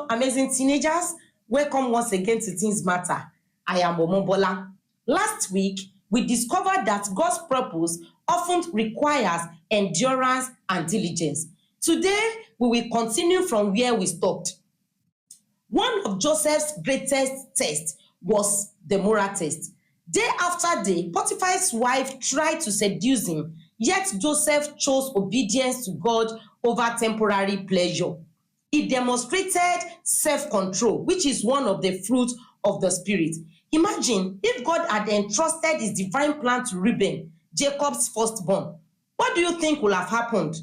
Hello, amazing teenagers. Welcome once again to Teens Matter. I am Omobola. Last week, we discovered that God's purpose often requires endurance and diligence. Today, we will continue from where we stopped. One of Joseph's greatest tests was the moral test. Day after day, Potiphar's wife tried to seduce him, yet Joseph chose obedience to God over temporary pleasure. He demonstrated self-control, which is one of the fruits of the Spirit. Imagine if God had entrusted his divine plan to Reuben, Jacob's firstborn. What do you think would have happened?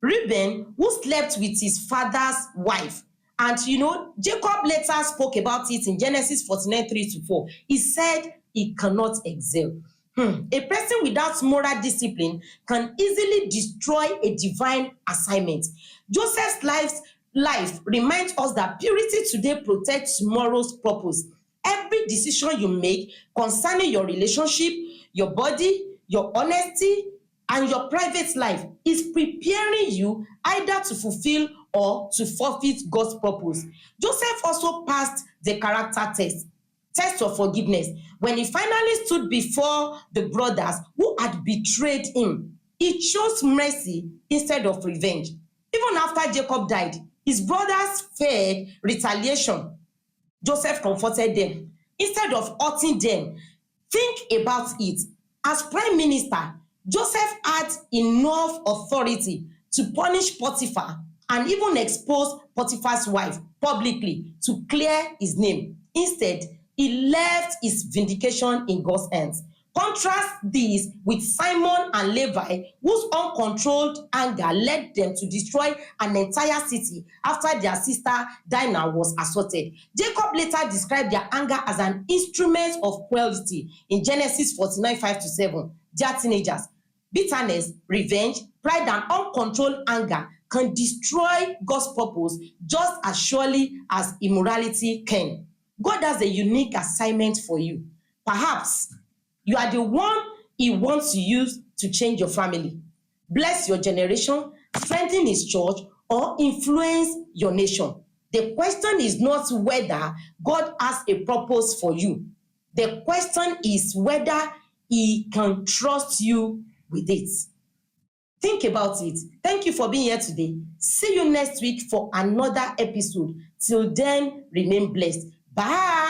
Reuben, who slept with his father's wife, and Jacob later spoke about it in Genesis 49:3-4. He said he cannot excel. A person without moral discipline can easily destroy a divine assignment. Joseph's life reminds us that purity today protects tomorrow's purpose. Every decision you make concerning your relationship, your body, your honesty, and your private life is preparing you either to fulfill or to forfeit God's purpose. Joseph also passed the character test of forgiveness. When he finally stood before the brothers who had betrayed him, he chose mercy instead of revenge. Even after Jacob died, his brothers feared retaliation. Joseph comforted them. Instead of hurting them, think about it. As prime minister, Joseph had enough authority to punish Potiphar and even expose Potiphar's wife publicly to clear his name. Instead, he left his vindication in God's hands. Contrast this with Simon and Levi, whose uncontrolled anger led them to destroy an entire city after their sister Dinah was assaulted. Jacob later described their anger as an instrument of cruelty in Genesis 49:5-7. Dear teenagers, bitterness, revenge, pride, and uncontrolled anger can destroy God's purpose just as surely as immorality can. God has a unique assignment for you. Perhaps you are the one he wants to use to change your family, bless your generation, strengthen his church, or influence your nation. The question is not whether God has a purpose for you. The question is whether he can trust you with it. Think about it. Thank you for being here today. See you next week for another episode. Till then, remain blessed. Bye.